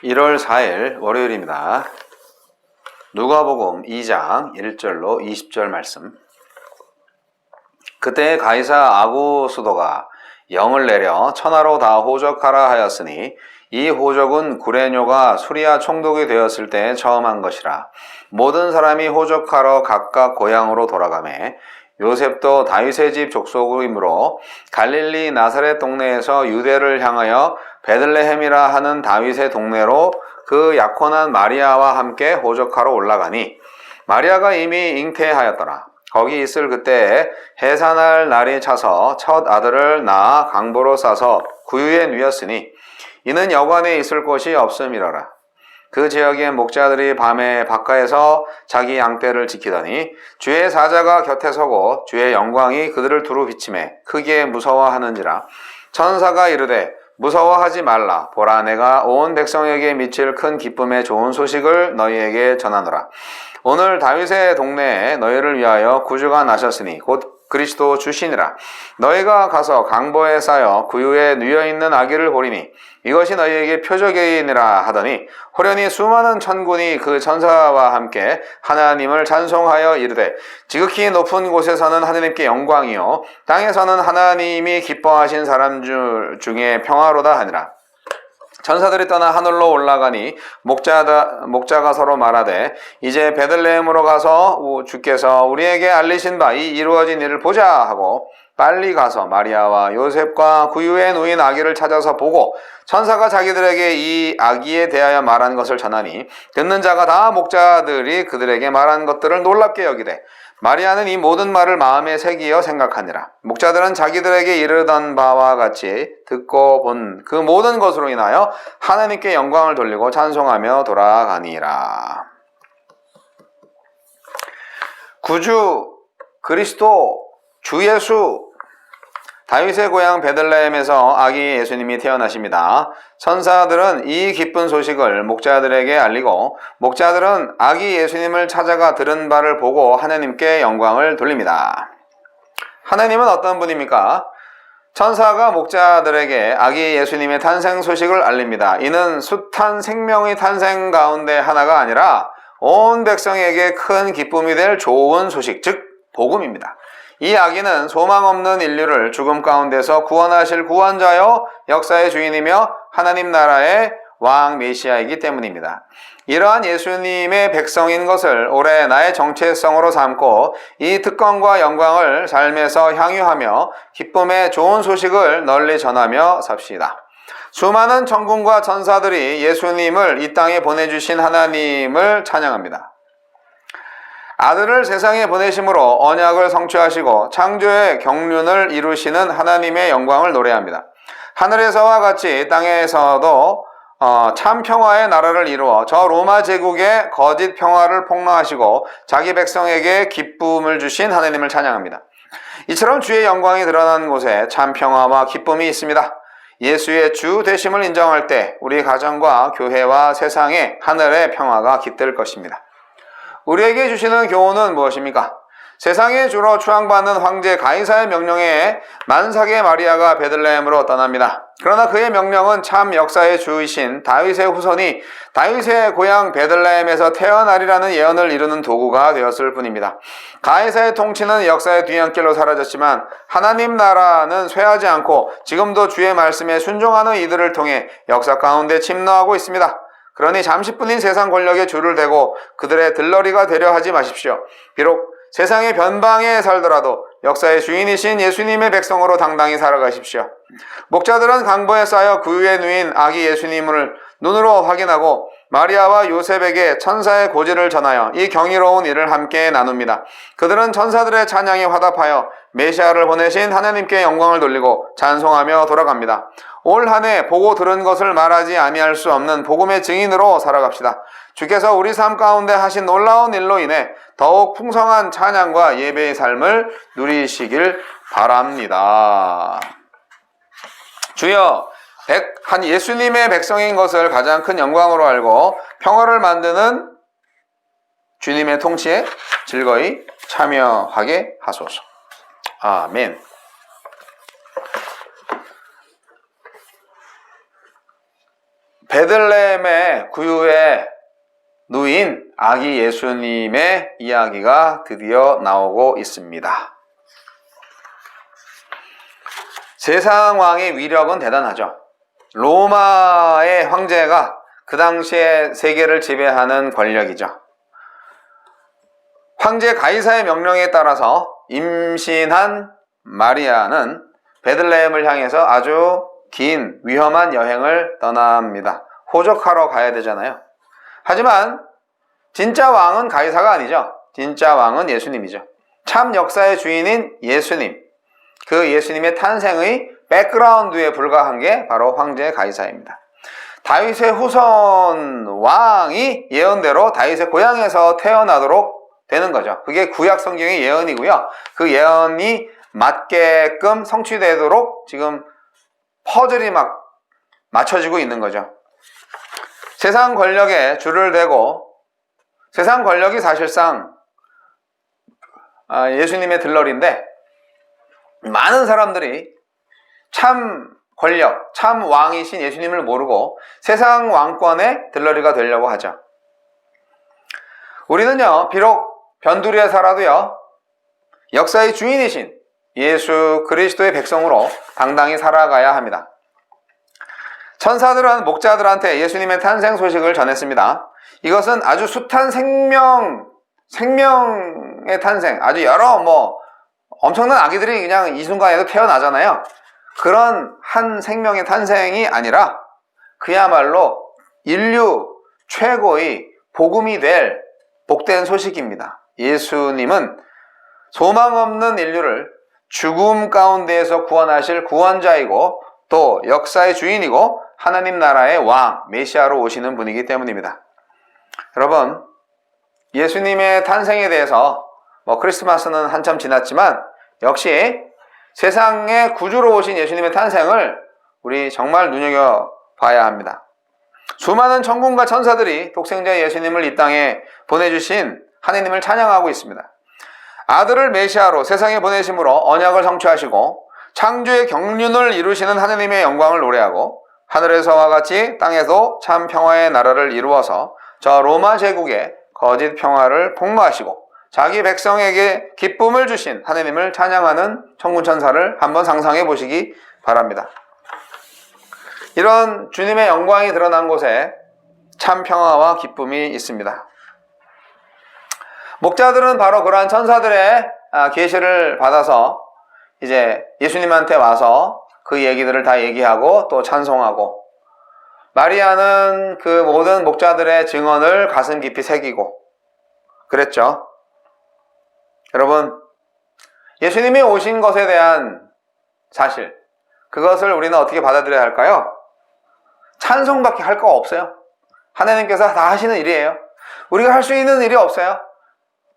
1월 4일 월요일입니다. 누가복음 2장 1절로 20절 말씀. 그때 가이사 아구수도가 영을 내려 천하로 다 호적하라 하였으니 이 호적은 구레뇨가 수리아 총독이 되었을 때 처음 한 것이라. 모든 사람이 호적하러 각각 고향으로 돌아가매 요셉도 다윗의 집 족속이므로 갈릴리 나사렛 동네에서 유대를 향하여 베들레헴이라 하는 다윗의 동네로 그 약혼한 마리아와 함께 호적하러 올라가니 마리아가 이미 잉태하였더라. 거기 있을 그때에 해산할 날이 차서 첫 아들을 낳아 강보로 싸서 구유에 누였으니 이는 여관에 있을 곳이 없음이러라. 그 지역의 목자들이 밤에 바깥에서 자기 양떼를 지키더니 주의 사자가 곁에 서고 주의 영광이 그들을 두루 비치매 크게 무서워하는지라. 천사가 이르되 무서워하지 말라. 보라, 내가 온 백성에게 미칠 큰 기쁨의 좋은 소식을 너희에게 전하노라. 오늘 다윗의 동네에 너희를 위하여 구주가 나셨으니 곧 그리스도 주시니라. 너희가 가서 강보에 쌓여 구유에 누여있는 아기를 보리니 이것이 너희에게 표적이니라 하더니 호련히 수많은 천군이 그 천사와 함께 하나님을 찬송하여 이르되 지극히 높은 곳에서는 하나님께 영광이요 땅에서는 하나님이 기뻐하신 사람 중에 평화로다 하니라. 천사들이 떠나 하늘로 올라가니 목자가 서로 말하되 이제 베들레헴으로 가서 주께서 우리에게 알리신 바 이 이루어진 일을 보자 하고 빨리 가서 마리아와 요셉과 구유에 누인 아기를 찾아서 보고 천사가 자기들에게 이 아기에 대하여 말한 것을 전하니 듣는 자가 다 목자들이 그들에게 말한 것들을 놀랍게 여기되 마리아는 이 모든 말을 마음에 새기어 생각하니라. 목자들은 자기들에게 이르던 바와 같이 듣고 본 그 모든 것으로 인하여 하나님께 영광을 돌리고 찬송하며 돌아가니라. 구주 그리스도 주 예수, 다윗의 고향 베들레헴에서 아기 예수님이 태어나십니다. 천사들은 이 기쁜 소식을 목자들에게 알리고 목자들은 아기 예수님을 찾아가 들은 바를 보고 하나님께 영광을 돌립니다. 하나님은 어떤 분입니까? 천사가 목자들에게 아기 예수님의 탄생 소식을 알립니다. 이는 숱한 생명의 탄생 가운데 하나가 아니라 온 백성에게 큰 기쁨이 될 좋은 소식, 즉 복음입니다. 이 아기는 소망 없는 인류를 죽음 가운데서 구원하실 구원자요 역사의 주인이며 하나님 나라의 왕 메시아이기 때문입니다. 이러한 예수님의 백성인 것을 올해 나의 정체성으로 삼고 이 특권과 영광을 삶에서 향유하며 기쁨의 좋은 소식을 널리 전하며 삽시다. 수많은 천군과 천사들이 예수님을 이 땅에 보내주신 하나님을 찬양합니다. 아들을 세상에 보내심으로 언약을 성취하시고 창조의 경륜을 이루시는 하나님의 영광을 노래합니다. 하늘에서와 같이 땅에서도 참 평화의 나라를 이루어 저 로마 제국의 거짓 평화를 폭로하시고 자기 백성에게 기쁨을 주신 하나님을 찬양합니다. 이처럼 주의 영광이 드러난 곳에 참 평화와 기쁨이 있습니다. 예수의 주 되심을 인정할 때 우리 가정과 교회와 세상에 하늘의 평화가 깃들 것입니다. 우리에게 주시는 교훈은 무엇입니까? 세상의 주로 추앙받는 황제 가이사의 명령에 만삭의 마리아가 베들레헴으로 떠납니다. 그러나 그의 명령은 참 역사의 주이신 다윗의 후손이 다윗의 고향 베들레헴에서 태어나리라는 예언을 이루는 도구가 되었을 뿐입니다. 가이사의 통치는 역사의 뒤안길로 사라졌지만 하나님 나라는 쇠하지 않고 지금도 주의 말씀에 순종하는 이들을 통해 역사 가운데 침노하고 있습니다. 그러니 잠시뿐인 세상 권력에 줄을 대고 그들의 들러리가 되려 하지 마십시오. 비록 세상의 변방에 살더라도 역사의 주인이신 예수님의 백성으로 당당히 살아가십시오. 목자들은 강보에 쌓여 구유에 누인 아기 예수님을 눈으로 확인하고 마리아와 요셉에게 천사의 고지를 전하여 이 경이로운 일을 함께 나눕니다. 그들은 천사들의 찬양에 화답하여 메시아를 보내신 하나님께 영광을 돌리고 찬송하며 돌아갑니다. 올 한 해 보고 들은 것을 말하지 아니할 수 없는 복음의 증인으로 살아갑시다. 주께서 우리 삶 가운데 하신 놀라운 일로 인해 더욱 풍성한 찬양과 예배의 삶을 누리시길 바랍니다. 주여, 한 예수님의 백성인 것을 가장 큰 영광으로 알고 평화를 만드는 주님의 통치에 즐거이 참여하게 하소서. 아멘. 베들레헴의 구유에 누인 아기 예수님의 이야기가 드디어 나오고 있습니다. 세상 왕의 위력은 대단하죠. 로마의 황제가 그 당시에 세계를 지배하는 권력이죠. 황제 가이사의 명령에 따라서 임신한 마리아는 베들레헴을 향해서 아주 긴 위험한 여행을 떠납니다. 호적하러 가야 되잖아요. 하지만 진짜 왕은 가이사가 아니죠. 진짜 왕은 예수님이죠. 참 역사의 주인인 예수님, 그 예수님의 탄생의 백그라운드에 불과한 게 바로 황제 가이사입니다. 다윗의 후손 왕이 예언대로 다윗의 고향에서 태어나도록 되는 거죠. 그게 구약 성경의 예언이고요. 그 예언이 맞게끔 성취되도록 지금 퍼즐이 막 맞춰지고 있는 거죠. 세상 권력에 줄을 대고 세상 권력이 사실상 예수님의 들러리인데 많은 사람들이 참 권력, 참 왕이신 예수님을 모르고 세상 왕권의 들러리가 되려고 하죠. 우리는요, 비록 변두리에 살아도요, 역사의 주인이신 예수 그리스도의 백성으로 당당히 살아가야 합니다. 천사들은 목자들한테 예수님의 탄생 소식을 전했습니다. 이것은 아주 숱한 생명의 탄생, 아주 여러 엄청난 아기들이 그냥 이 순간에도 태어나잖아요. 그런 한 생명의 탄생이 아니라 그야말로 인류 최고의 복음이 될 복된 소식입니다. 예수님은 소망 없는 인류를 죽음 가운데에서 구원하실 구원자이고 또 역사의 주인이고 하나님 나라의 왕, 메시아로 오시는 분이기 때문입니다. 여러분, 예수님의 탄생에 대해서 크리스마스는 한참 지났지만 역시 세상의 구주로 오신 예수님의 탄생을 우리 정말 눈여겨봐야 합니다. 수많은 천군과 천사들이 독생자 예수님을 이 땅에 보내주신 하느님을 찬양하고 있습니다. 아들을 메시아로 세상에 보내심으로 언약을 성취하시고 창조의 경륜을 이루시는 하느님의 영광을 노래하고 하늘에서와 같이 땅에도 참 평화의 나라를 이루어서 저 로마 제국의 거짓 평화를 폭로하시고 자기 백성에게 기쁨을 주신 하느님을 찬양하는 천군 천사를 한번 상상해 보시기 바랍니다. 이런 주님의 영광이 드러난 곳에 참 평화와 기쁨이 있습니다. 목자들은 바로 그러한 천사들의 계시를 받아서 이제 예수님한테 와서 그 얘기들을 다 얘기하고 또 찬송하고, 마리아는 그 모든 목자들의 증언을 가슴 깊이 새기고 그랬죠. 여러분, 예수님이 오신 것에 대한 사실, 그것을 우리는 어떻게 받아들여야 할까요? 찬송밖에 할 거 없어요. 하나님께서 다 하시는 일이에요. 우리가 할 수 있는 일이 없어요.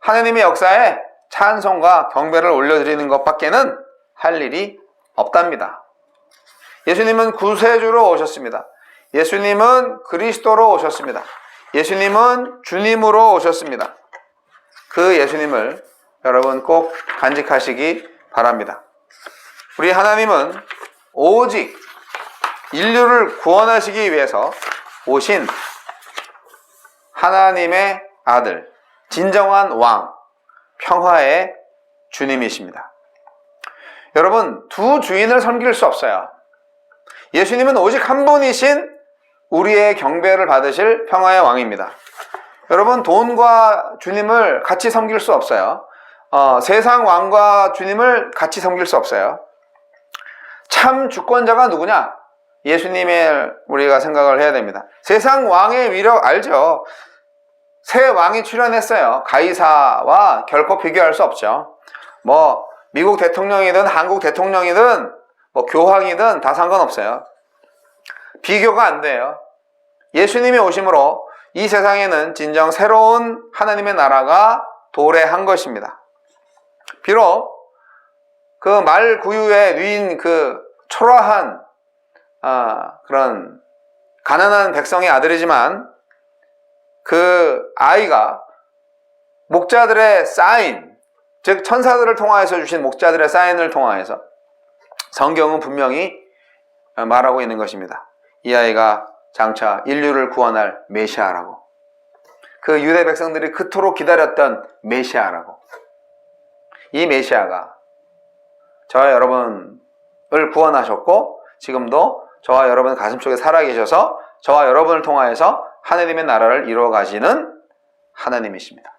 하나님의 역사에 찬송과 경배를 올려드리는 것밖에는 할 일이 없답니다. 예수님은 구세주로 오셨습니다. 예수님은 그리스도로 오셨습니다. 예수님은 주님으로 오셨습니다. 그 예수님을 여러분 꼭 간직하시기 바랍니다. 우리 하나님은 오직 인류를 구원하시기 위해서 오신 하나님의 아들, 진정한 왕, 평화의 주님이십니다. 여러분, 두 주인을 섬길 수 없어요. 예수님은 오직 한 분이신 우리의 경배를 받으실 평화의 왕입니다. 여러분, 돈과 주님을 같이 섬길 수 없어요. 세상 왕과 주님을 같이 섬길 수 없어요. 참 주권자가 누구냐? 예수님의 우리가 생각을 해야 됩니다. 세상 왕의 위력 알죠? 새 왕이 출현했어요. 가이사와 결코 비교할 수 없죠. 미국 대통령이든 한국 대통령이든 교황이든 다 상관없어요. 비교가 안 돼요. 예수님이 오심으로 이 세상에는 진정 새로운 하나님의 나라가 도래한 것입니다. 비록 그 말 구유에 누인 그 초라한 그런 가난한 백성의 아들이지만 그 아이가 목자들의 사인, 즉 천사들을 통하여서 주신 목자들의 사인을 통하여서 성경은 분명히 말하고 있는 것입니다. 이 아이가 장차 인류를 구원할 메시아라고. 그 유대 백성들이 그토록 기다렸던 메시아라고. 이 메시아가 저와 여러분을 구원하셨고 지금도 저와 여러분 가슴속에 살아계셔서 저와 여러분을 통하여서 하나님의 나라를 이루어 가시는 하나님이십니다.